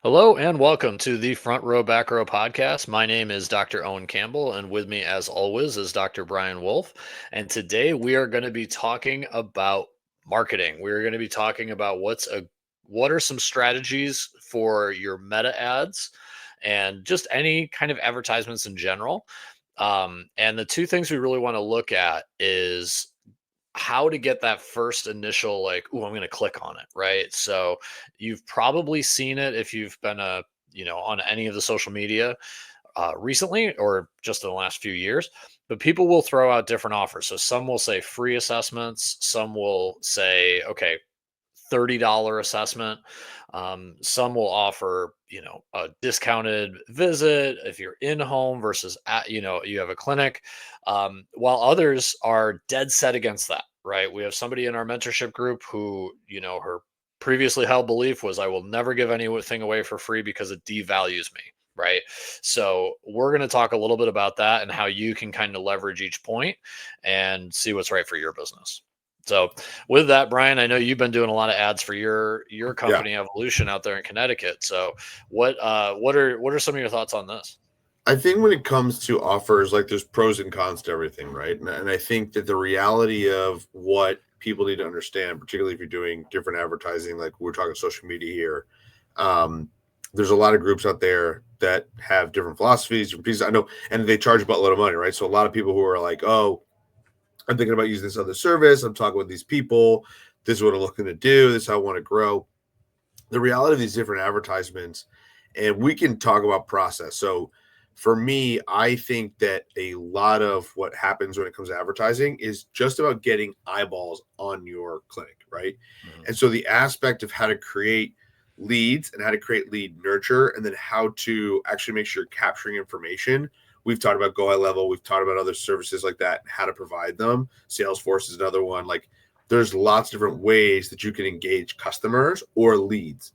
Hello and welcome to the Front Row Back Row podcast. My name is Dr. Owen Campbell, and with me, as always, is Dr. Brian Wolf. And today we are going to be talking about marketing. We're going to be talking about what are some strategies for your meta ads and just any kind of advertisements in general. And the two things we really want to look at is how to get that first initial like, "Ooh, I'm gonna click on it," right? So you've probably seen it if you've been on any of the social media recently or just in the last few years. But people will throw out different offers. So some will say free assessments, some will say, okay, $30 assessment. Some will offer, a discounted visit if you're in home versus you have a clinic. While others are dead set against that, right? We have somebody in our mentorship group who, her previously held belief was, I will never give anything away for free because it devalues me. Right. So we're going to talk a little bit about that and how you can kind of leverage each point and see what's right for your business. So with that, Brian, I know you've been doing a lot of ads for your Yeah, company Evolution out there in Connecticut. So what are some of your thoughts on this? I think when it comes to offers, like there's pros and cons to everything, right? And I think that the reality of what people need to understand, particularly if you're doing different advertising, like we're talking social media here, um, there's a lot of groups out there that have different philosophies, different pieces. I know, and they charge about a lot of money, right? So a lot of people who are like, oh, I'm thinking about using this other service. I'm talking with these people. This is what I'm looking to do. This is how I want to grow. The reality of these different advertisements, and we can talk about process. So for me, I think that a lot of what happens when it comes to advertising is just about getting eyeballs on your clinic, right? Mhm. And so the aspect of how to create leads and how to create lead nurture, and then how to actually make sure you're capturing information. We've talked about Go High Level. We've talked about other services like that, how to provide them. Salesforce is another one. Like there's lots of different ways that you can engage customers or leads.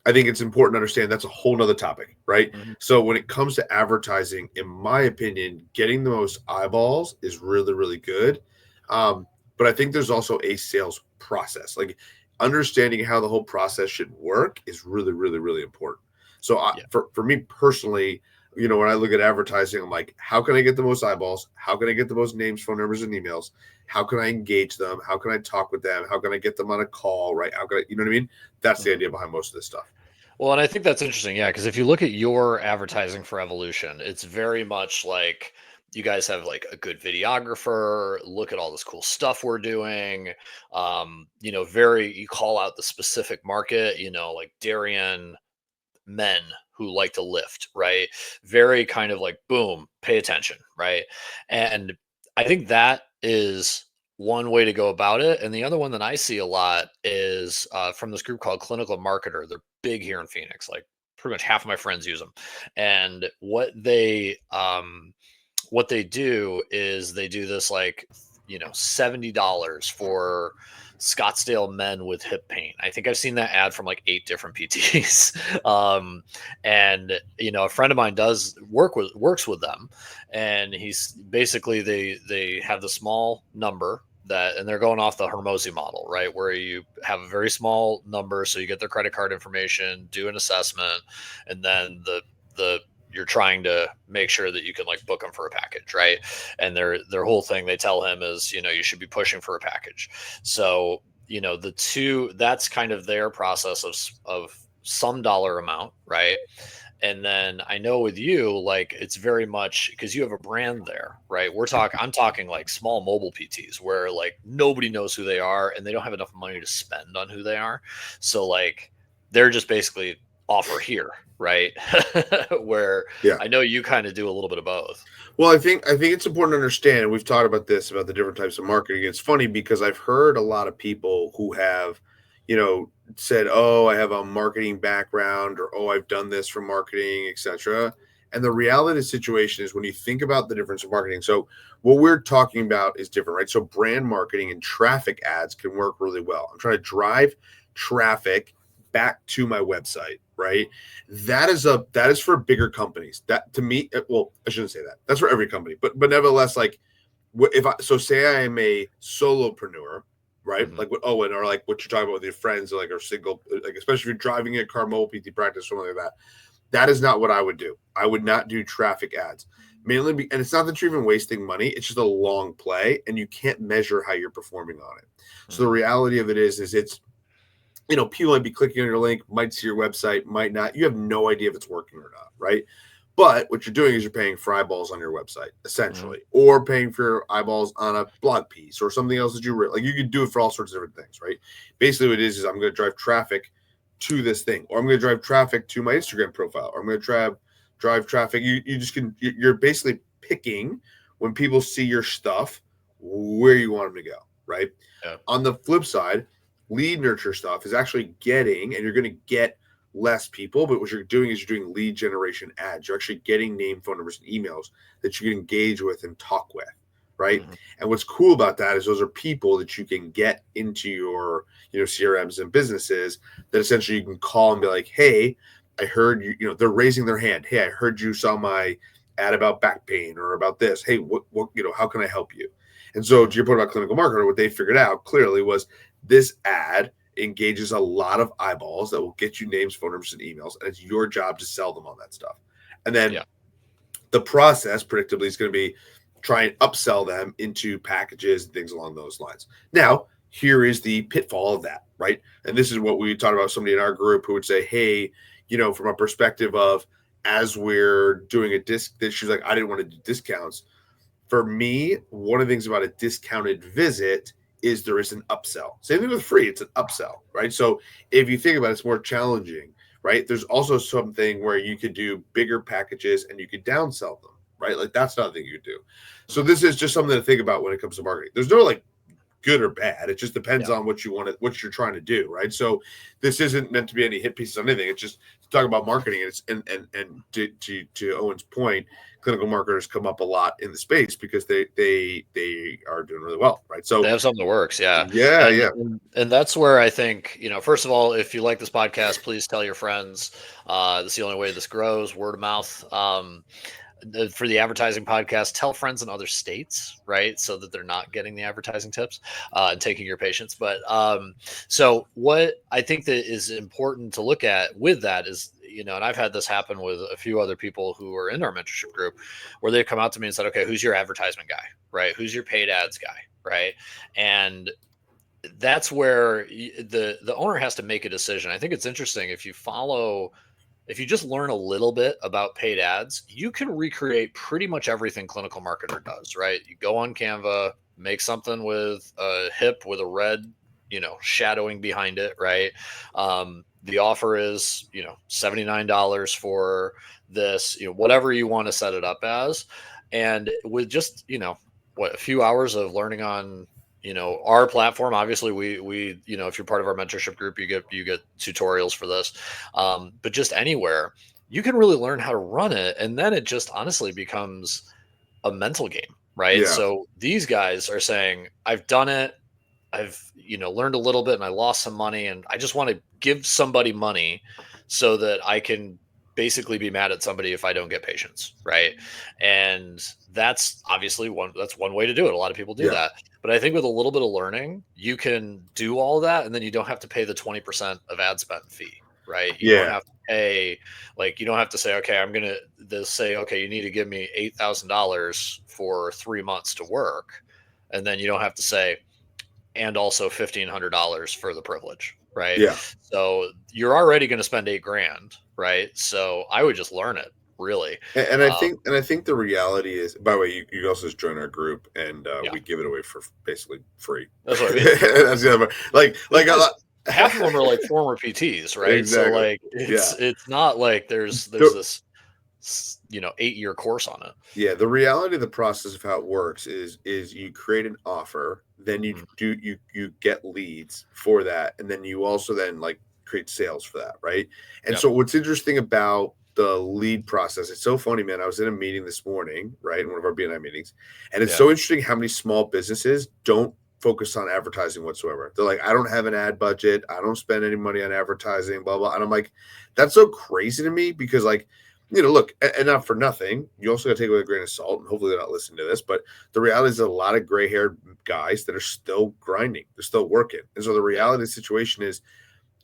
I think it's important to understand that's a whole nother topic, right? Mhm. So when it comes to advertising, in my opinion, getting the most eyeballs is really, really good. But I think there's also a sales process. Like understanding how the whole process should work is really, really, really important. So Yeah. for me personally, when I look at advertising, I'm like, how can I get the most eyeballs? How can I get the most names, phone numbers, and emails? How can I engage them? How can I talk with them? How can I get them on a call? Right? How can I, you know what I mean? That's the Mhm. idea behind most of this stuff. Well, and I think that's interesting, yeah, because if you look at your advertising for Evolution, it's very much like you guys have like a good videographer. Look at all this cool stuff we're doing. Very you call out the specific market. Like Darien men who like to lift, right? Very kind of like, boom, pay attention, right? And I think that is one way to go about it. And the other one that I see a lot is from this group called Clinical Marketer. They're big here in Phoenix. Like pretty much half of my friends use them. And what they do is they do this like $70 for Scottsdale men with hip pain. I think I've seen that ad from like 8 different PTs. And a friend of mine does works with them, and he's basically they have the small number that, and they're going off the Hermosi model, right, where you have a very small number, so you get their credit card information, do an assessment, and then the you're trying to make sure that you can like book them for a package, right? And their whole thing they tell him is, you should be pushing for a package. So the two, that's kind of their process of some dollar amount, right? And then I know with you, like it's very much because you have a brand there, right? I'm talking like small mobile PTs where like nobody knows who they are and they don't have enough money to spend on who they are. So like they're just basically offer here, right? Where Yeah. I know you kind of do a little bit of both. Well, I think it's important to understand. We've talked about this about the different types of marketing. It's funny because I've heard a lot of people who have, said, "Oh, I have a marketing background," or "Oh, I've done this for marketing, etc." And the reality of the situation is when you think about the difference of marketing. So what we're talking about is different, right? So brand marketing and traffic ads can work really well. I'm trying to drive traffic back to my website, right? That is for bigger companies. That to me, well, I shouldn't say that. That's for every company, but nevertheless, like if I say I am a solopreneur, right? Mhm. Like what Owen or like what you're talking about with your friends, like or single, like especially if you're driving a car, mobile PT practice, something like that. That is not what I would do. I would not do traffic ads. And it's not that you're even wasting money. It's just a long play, and you can't measure how you're performing on it. So the Mhm. reality of it is it's people might be clicking on your link, might see your website, might not. You have no idea if it's working or not, right? But what you're doing is you're paying for eyeballs on your website, Mhm. essentially, or paying for eyeballs on a blog piece or something else that like. You could do it for all sorts of different things, right? Basically, what it is I'm going to drive traffic to this thing, or I'm going to drive traffic to my Instagram profile, or I'm going to drive traffic. You just can. You're basically picking when people see your stuff where you want them to go, right? Yeah. On the flip side, lead nurture stuff is actually getting, and you're going to get less people, but what you're doing is you're doing lead generation ads. You're actually getting name, phone numbers, and emails that you can engage with and talk with, right? Mhm. And what's cool about that is those are people that you can get into your CRMs and businesses that essentially you can call and be like, hey, I heard you, they're raising their hand. Hey, I heard you saw my ad about back pain or about this. Hey, what how can I help you? And so to Mhm. your point about clinical marketer, what they figured out clearly was this ad engages a lot of eyeballs that will get you names, phone numbers, and emails, and it's your job to sell them on that stuff. And then Yeah. the process, predictably, is going to be try and upsell them into packages and things along those lines. Now, here is the pitfall of that, right? And this is what we talked about. Somebody in our group who would say, "Hey, from a perspective of as we're doing a disc, she's like, I didn't want to do discounts." For me, one of the things about a discounted visit is there is an upsell. Same thing with free, it's an upsell, right? So if you think about it, it's more challenging, right? There's also something where you could do bigger packages and you could downsell them, right? Like that's not a thing you could do. So Mhm. this is just something to think about when it comes to marketing. There's no like good or bad. It just depends Yeah. on what you want to, what you're trying to do, right? So this isn't meant to be any hit pieces on anything. It's just to talk about marketing. And it's and to Owen's point, clinical marketers come up a lot in the space because they are doing really well, right? They So have something that works, yeah. yeah, And yeah, and that's where I think, first of all, if you like this podcast, please tell your friends. This is the only way this grows, word of mouth. For the advertising podcast, tell friends in other states, right? So that they're not getting the advertising tips and taking your patients. But so what I think that is important to look at with that is, and I've had this happen with a few other people who are in our mentorship group where they've come out to me and said, okay, who's your advertisement guy, right? Who's your paid ads guy, right? And that's where the owner has to make a decision. I think it's interesting if you just learn a little bit about paid ads, you can recreate pretty much everything clinical marketer does, right? You go on Canva, make something with a hip with a red, shadowing behind it, right? The offer is, $79 for this, whatever you want to set it up as. And with just, a few hours of learning on our platform, obviously we if you're part of our mentorship group, you get tutorials for this, but just anywhere you can really learn how to run it, and then it just honestly becomes a mental game, right? yeah, So these guys are saying, I've done it, I've learned a little bit and I lost some money, and I just want to give somebody money so that I can basically be mad at somebody if I don't get patients, right? And that's one way to do it. A lot of people do yeah, that. But I think with a little bit of learning, you can do all that, and then you don't have to pay the 20% of ad spend fee, right? You don't yeah, have to pay, like, you don't have to say, okay, they'll say, okay, you need to give me $8,000 for 3 months to work. And then you don't have to say, and also $1,500 for the privilege, right? yeah. So you're already going to spend 8 grand, right? So I would just learn it, really. And I Um, think the reality is, by the way, you also just join our group and yeah, we give it away for basically free. that's what I mean. That's the other part. Like a Because lot. half of them are like former PTs, right? So Exactly. like Yeah. it's not like there's The, this 8-year course on it. Yeah, the reality of the process of how it works is you create an offer, then Mhm. you get leads for that, and then you also then like create sales for that, right? And Yeah, so what's interesting about the lead process, it's so funny, man. I was in a meeting this morning, right, in one of our BNI meetings, and it's yeah, so interesting how many small businesses don't focus on advertising whatsoever. They're like, I don't have an ad budget, I don't spend any money on advertising, blah blah. And I'm like, that's so crazy to me because like look, and not for nothing, you also got to take it with a grain of salt, and hopefully they're not listening to this. But the reality is, a lot of gray-haired guys that are still grinding, they're still working, and so the Yeah. reality of the situation is,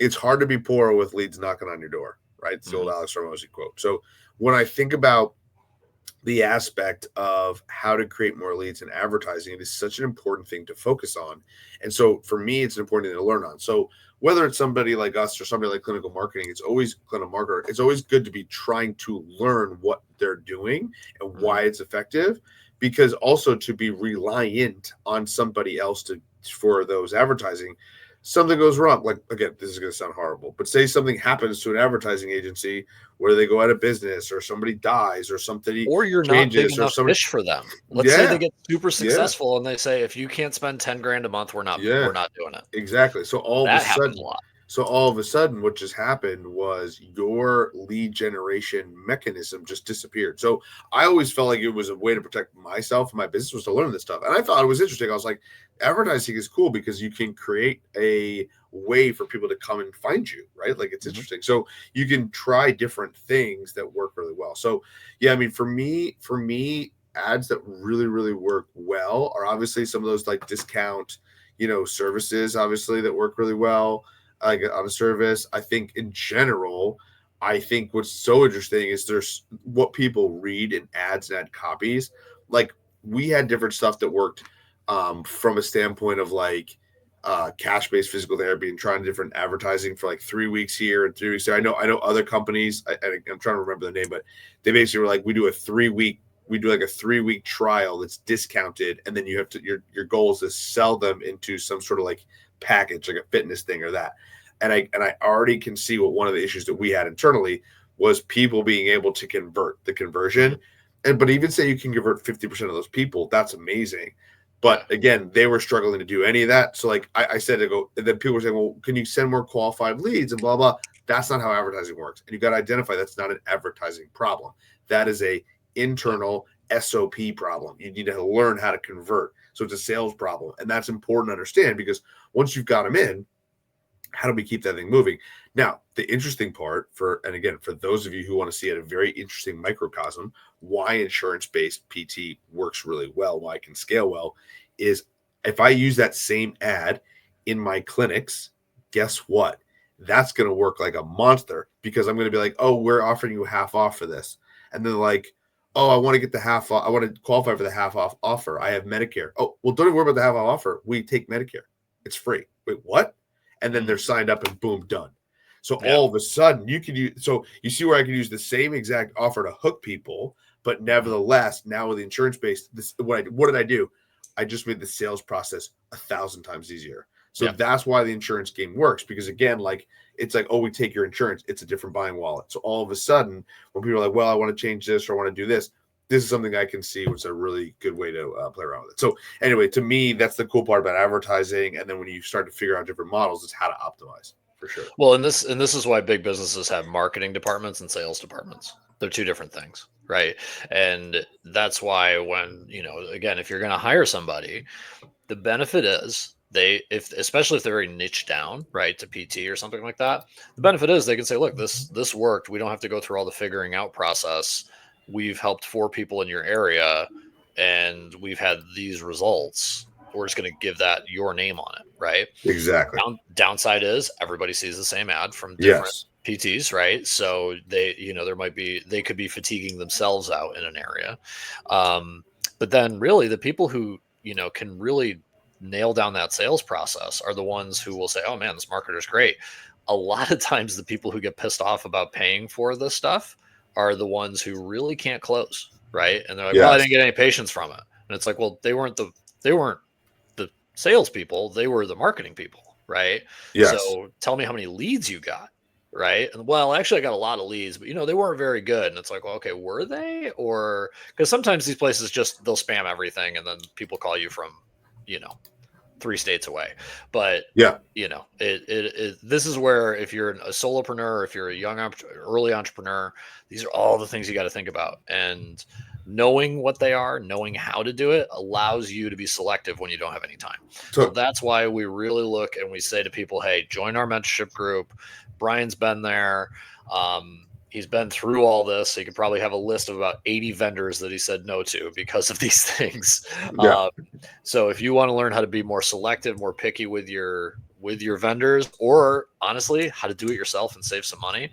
it's hard to be poor with leads knocking on your door, right? It's the old Mhm. Alex Hormozy quote. So when I think about the aspect of how to create more leads in advertising, it is such an important thing to focus on. And so for me, it's an important thing to learn on. So whether it's somebody like us or somebody like clinical marketing, it's always good to be trying to learn what they're doing and why Mhm. it's effective, because also to be reliant on somebody else to for those advertising, something goes wrong. Like, again, this is going to sound horrible, but say something happens to an advertising agency where they go out of business, or somebody dies, or something Or you're not big changes, or enough somebody. fish for them. Let's say they Yeah, get super yeah, successful and they say, "If you can't spend 10 grand a month, we're yeah, not doing it." exactly. That happens a lot. So all of a sudden, what just happened was your lead generation mechanism just disappeared. So I always felt like it was a way to protect myself and my business was to learn this stuff. And I thought it was interesting. I was like, advertising is cool because you can create a way for people to come and find you, right? Like, it's Mhm. interesting. So you can try different things that work really well. So yeah, I mean, for me, ads that really, really work well are obviously some of those like discount, services, obviously, that work really well, like on a service. I think in general, I think what's so interesting is there's what people read in ads and ad copies. Like, we had different stuff that worked from a standpoint of like cash-based physical therapy, and trying different advertising for like 3 weeks here and 3 weeks there. I know other companies. I'm trying to remember the name, but they basically were like, we do like a 3 week trial that's discounted, and then you have to your goal is to sell them into some sort of like package, like a fitness thing or that. And I already can see what one of the issues that we had internally was people being able to convert the conversion. Mhm. And but even say you can convert 50% of those people, that's amazing. Yeah. But again, they were struggling to do any of that. So like I said to go, and then people were saying, well, can you send more qualified leads and blah blah. That's not how advertising works. And you got to identify that's not an advertising problem. That is a Yeah. internal SOP problem. You need to learn how to convert. So it's a sales problem. And that's important to understand, because once you've got them in, how do we keep that thing moving? Now, the interesting part and again, for those of you who want to see it, a very interesting microcosm, why insurance-based PT works really well, why it can scale well, is if I use that same ad in my clinics, guess what? That's going to work like a monster, because I'm going to be like, oh, we're offering you half off for this. And then like, oh, I want to get the half off. I want to qualify for the half off offer. I have Medicare. Oh, well, don't even worry about the half off offer. We take Medicare. It's free. Wait, what? And then they're Mhm. signed up and boom, done. So Yeah. all of a sudden you can use, so you see where I can use the same exact offer to hook people, but Mhm. nevertheless, now with the insurance base, what did I do? I just made the sales process 1,000 times easier. So Yeah. that's why the insurance game works, because again, like, it's like, oh, we take your insurance, it's a different buying wallet. So all of a sudden, when people are like, well, I want to change this or I want to do this is something I can see was a really good way to play around with it. So anyway, to me, that's the cool part about advertising. And then when you start to figure out different models, it's how to optimize, for sure. Well, and this is why big businesses have marketing departments and sales departments. They're two different things, right? And that's why when, again, if you're going to hire somebody, the benefit is if especially if they're very niche down, right, to PT or something like that, the benefit is they can say, look, this worked. We don't have to go through all the figuring out process. We've helped 4 people in your area and we've had these results. We're just going to give that your name on it, right? Exactly. Downside is everybody sees the same ad from different Yes. PTs, right? So they could be fatiguing themselves out in an area. Um, but then really the people who, can really nail down that sales process are the ones who will say, oh man, this marketer's great. A lot of times the people who get pissed off about paying for this stuff are the ones who really can't close, right? And they're like, well, I Yes. didn't get any patients from it. And it's like, well, they weren't the salespeople, they were the marketing people, right? Yes. So tell me how many leads you got, right? And well, actually, I got a lot of leads, but they weren't very good. And it's like, well, okay, were they? Or because sometimes these places just they'll spam everything, and then people call you from, you know, 3 states away. But Yeah. this is where if you're a solopreneur, if you're a early entrepreneur, these are all the things you got to think about. And knowing what they are, knowing how to do it allows you to be selective when you don't have any time. So So that's why we really look and we say to people, hey, join our mentorship group. Brian's been there. He's been through all this. So he could probably have a list of about 80 vendors that he said no to because of these things. Yeah. So if you want to learn how to be more selective, more picky with your vendors, or honestly, how to do it yourself and save some money,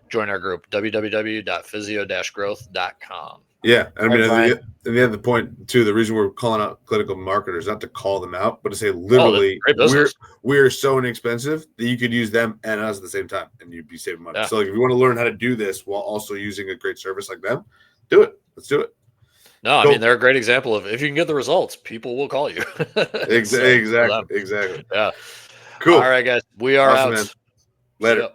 join our group, www.physio-growth.com. Yeah. I mean, Brian. and the other point too, the reason we're calling out clinical marketers, not to call them out, but to say Oh, literally, great business. we're so inexpensive that you could use them and us at the same time and you'd be saving money. Yeah. So like, if you want to learn how to do this while also using a great service like them, do it. Let's do it. No, I Cool. mean, they're a great example of if you can get the results, people will call you. Exactly. Yeah. Cool. All right, guys. We are Awesome, out. man. See Later. ya.